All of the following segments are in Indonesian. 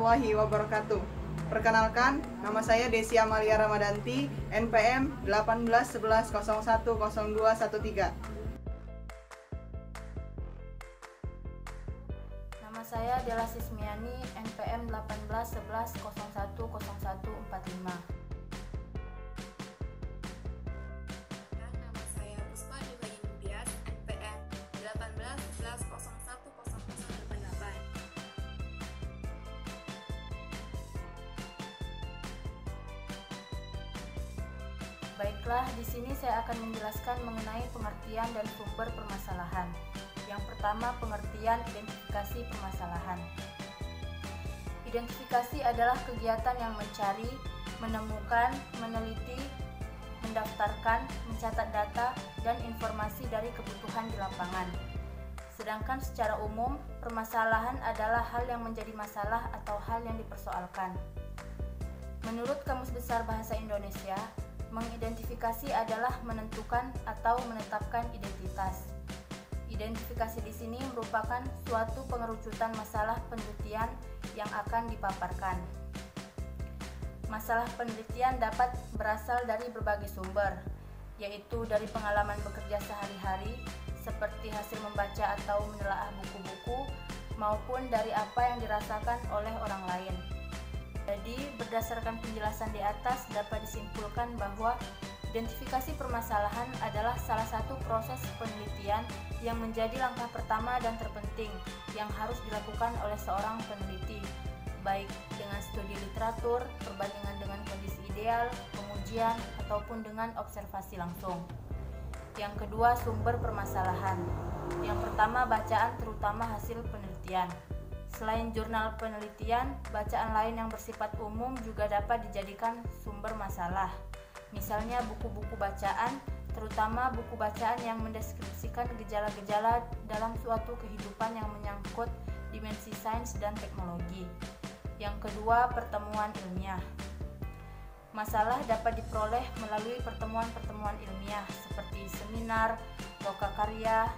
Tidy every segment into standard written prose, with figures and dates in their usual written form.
warahmatullahi wabarakatuh. Perkenalkan, nama saya Desi Amalia Ramadanti, NPM 1811010213. Nama saya Dela Sismiani, NPM 1811010145. Nama saya Puspa Nurhayati Nurdias, NPM 1811010088. Baiklah, di sini saya akan menjelaskan mengenai pengertian dan sumber permasalahan. Yang pertama, pengertian identifikasi permasalahan. Identifikasi adalah kegiatan yang mencari, menemukan, meneliti, mendaftarkan, mencatat data, dan informasi dari kebutuhan di lapangan. Sedangkan secara umum, permasalahan adalah hal yang menjadi masalah atau hal yang dipersoalkan. Menurut Kamus Besar Bahasa Indonesia, mengidentifikasi adalah menentukan atau menetapkan identitas. Identifikasi di sini merupakan suatu pengerucutan masalah penelitian yang akan dipaparkan. Masalah penelitian dapat berasal dari berbagai sumber, yaitu dari pengalaman bekerja sehari-hari, seperti hasil membaca atau menelaah buku-buku, maupun dari apa yang dirasakan oleh orang lain. Jadi, berdasarkan penjelasan di atas dapat disimpulkan bahwa identifikasi permasalahan adalah salah satu proses penelitian yang menjadi langkah pertama dan terpenting yang harus dilakukan oleh seorang peneliti, baik dengan studi literatur, perbandingan dengan kondisi ideal, pengujian, ataupun dengan observasi langsung. Yang kedua, sumber permasalahan. Yang pertama, bacaan terutama hasil penelitian. Selain jurnal penelitian, bacaan lain yang bersifat umum juga dapat dijadikan sumber masalah. Misalnya buku-buku bacaan, terutama buku bacaan yang mendeskripsikan gejala-gejala dalam suatu kehidupan yang menyangkut dimensi sains dan teknologi. Yang kedua, pertemuan ilmiah. Masalah dapat diperoleh melalui pertemuan-pertemuan ilmiah seperti seminar, lokakarya,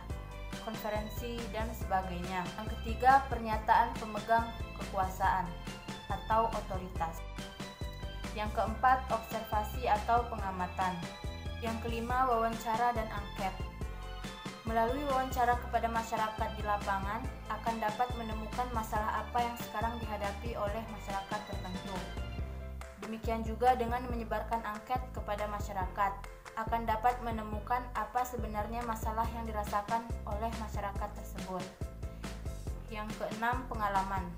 konferensi, dan sebagainya. Yang ketiga, pernyataan pemegang kekuasaan atau otoritas. Yang keempat, observasi atau pengamatan. Yang kelima, wawancara dan angket. Melalui wawancara kepada masyarakat di lapangan akan dapat menemukan masalah apa yang sekarang dihadapi oleh masyarakat tertentu. Demikian juga dengan menyebarkan angket kepada masyarakat akan dapat menemukan apa sebenarnya masalah yang dirasakan oleh masyarakat tersebut. Yang keenam, pengalaman.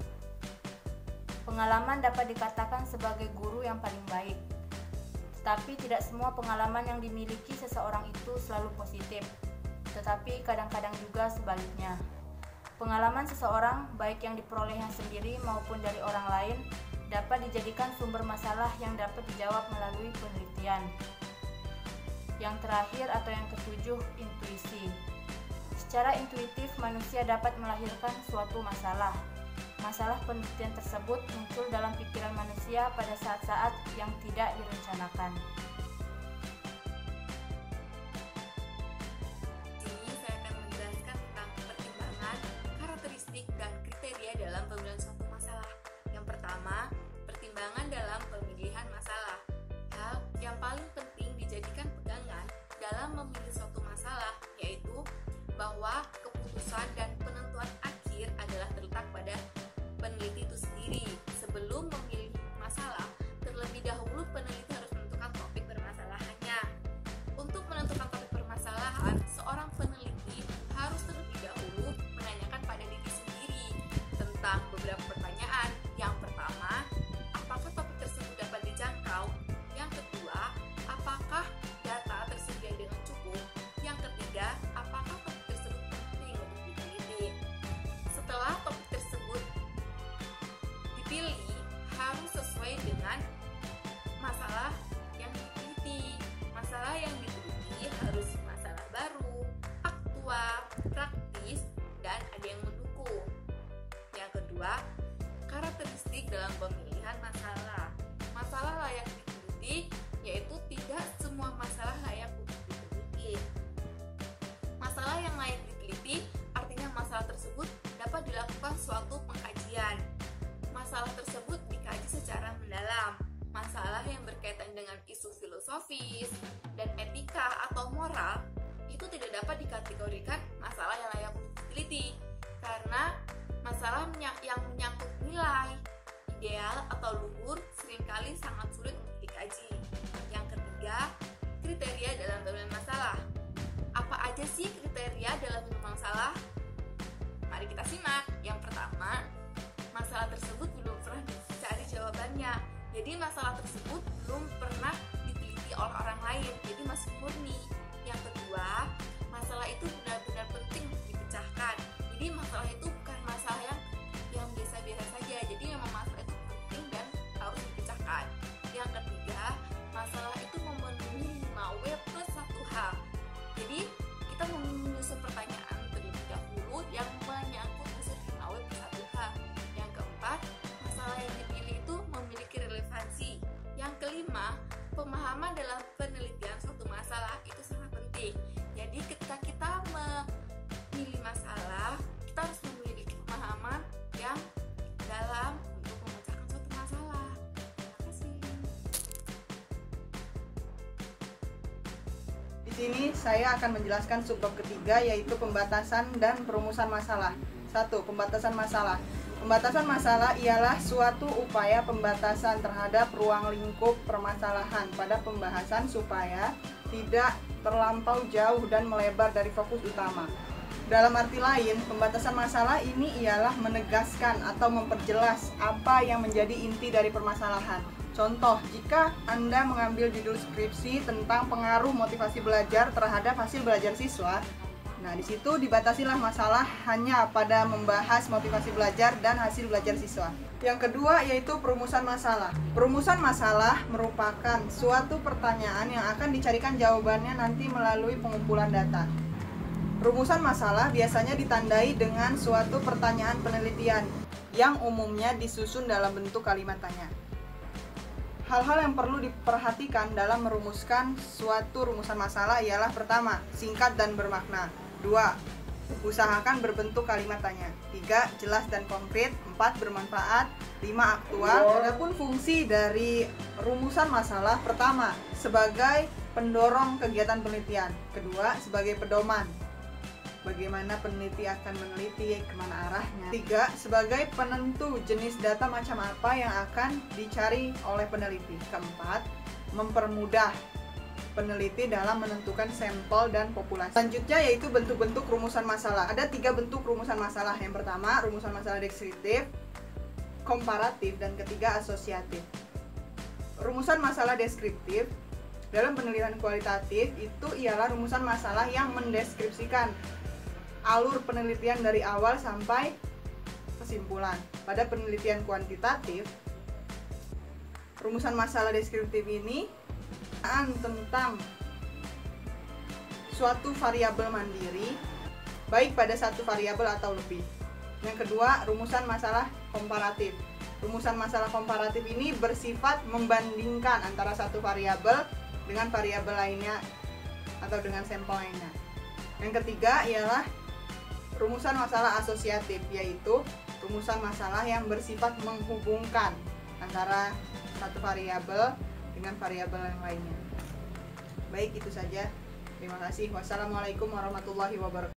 Pengalaman dapat dikatakan sebagai guru yang paling baik. Tetapi tidak semua pengalaman yang dimiliki seseorang itu selalu positif, tetapi kadang-kadang juga sebaliknya. Pengalaman seseorang, baik yang diperolehnya sendiri maupun dari orang lain, dapat dijadikan sumber masalah yang dapat dijawab melalui penelitian. Yang terakhir atau yang ketujuh, intuisi. Secara intuitif, manusia dapat melahirkan suatu masalah. Masalah penelitian tersebut muncul dalam pikiran manusia pada saat-saat yang tidak direncanakan. Di sini saya akan menjelaskan tentang pertimbangan, karakteristik, dan kriteria dalam pemilihan suatu masalah. Yang pertama, pertimbangan dalam pemilihan masalah. Hal yang paling penting dijadikan pegangan dalam memilih suatu masalah, yaitu bahwa keputusan dan penentuan akhir adalah terletak pada peneliti itu sendiri. Sebelum memilih masalah, terlebih dahulu peneliti harus menentukan topik permasalahannya. Untuk menentukan topik permasalahan, seorang peneliti harus terlebih dahulu menanyakan pada diri sendiri tentang beberapa pertanyaan. Yang pertama, apakah topik tersebut dapat dijangkau? Yang kedua, apakah data tersedia dengan cukup? Yang ketiga, apakah topik tersebut penting untuk diteliti? Setelah topik tersebut dipilih, harus sesuai dengan masalah filosofis, dan etika atau moral itu tidak dapat dikategorikan masalah yang layak untuk diteliti, karena masalah yang menyangkut nilai, ideal atau luhur seringkali sangat sulit untuk dikaji. Yang ketiga, kriteria dalam penyelesaian masalah. Apa aja sih kriteria dalam penyelesaian masalah? Mari kita simak. Yang pertama, masalah tersebut belum pernah dicari jawabannya. Jadi masalah tersebut belum pernah diteliti oleh orang lain, jadi masih murni. Yang kedua, masalah itu benar-benar penting untuk dipecahkan. Jadi masalah itu bukan masalah yang biasa-biasa saja. Jadi memang masalah itu penting dan harus dipecahkan. Yang ketiga, masalah itu memenuhi 5W plus 1H. Jadi kita menyusun pertanyaan terlebih dahulu yang menyangkut unsur 5W plus 1H. Yang keempat, masalah yang dipilih itu memiliki relevansi. Yang kelima, pemahaman dalam penelitian suatu masalah itu sangat penting. Jadi ketika kita memilih masalah, kita harus memiliki pemahaman yang dalam untuk memecahkan suatu masalah. Terima kasih. Di sini saya akan menjelaskan subbab ketiga, yaitu pembatasan dan perumusan masalah. 1. Pembatasan masalah. Pembatasan masalah ialah suatu upaya pembatasan terhadap ruang lingkup permasalahan pada pembahasan supaya tidak terlampau jauh dan melebar dari fokus utama. Dalam arti lain, pembatasan masalah ini ialah menegaskan atau memperjelas apa yang menjadi inti dari permasalahan. Contoh, jika Anda mengambil judul skripsi tentang pengaruh motivasi belajar terhadap hasil belajar siswa, nah, di situ dibatasilah masalah hanya pada membahas motivasi belajar dan hasil belajar siswa. Yang kedua yaitu perumusan masalah. Perumusan masalah merupakan suatu pertanyaan yang akan dicarikan jawabannya nanti melalui pengumpulan data. Rumusan masalah biasanya ditandai dengan suatu pertanyaan penelitian yang umumnya disusun dalam bentuk kalimat tanya. Hal-hal yang perlu diperhatikan dalam merumuskan suatu rumusan masalah ialah: pertama, singkat dan bermakna. 2. Usahakan berbentuk kalimat tanya. 3. Jelas dan konkret. 4. Bermanfaat. 5. Aktual. Adapun fungsi dari rumusan masalah: pertama, sebagai pendorong kegiatan penelitian. Kedua, sebagai pedoman, bagaimana peneliti akan meneliti, kemana arahnya. 3. Sebagai penentu jenis data macam apa yang akan dicari oleh peneliti. Keempat, mempermudah peneliti dalam menentukan sampel dan populasi. Selanjutnya yaitu bentuk-bentuk rumusan masalah. Ada 3 bentuk rumusan masalah. Yang pertama, rumusan masalah deskriptif, komparatif, dan ketiga, asosiatif. Rumusan masalah deskriptif dalam penelitian kualitatif itu ialah rumusan masalah yang mendeskripsikan alur penelitian dari awal sampai kesimpulan. Pada penelitian kuantitatif, rumusan masalah deskriptif ini tentang suatu variabel mandiri, baik pada satu variabel atau lebih. Yang kedua, rumusan masalah komparatif. Rumusan masalah komparatif ini bersifat membandingkan antara satu variabel dengan variabel lainnya atau dengan sampel lainnya. Yang ketiga ialah rumusan masalah asosiatif, yaitu rumusan masalah yang bersifat menghubungkan antara satu variabel dengan variabel yang lainnya. Baik, itu saja. Terima kasih. Wassalamualaikum warahmatullahi wabarakatuh.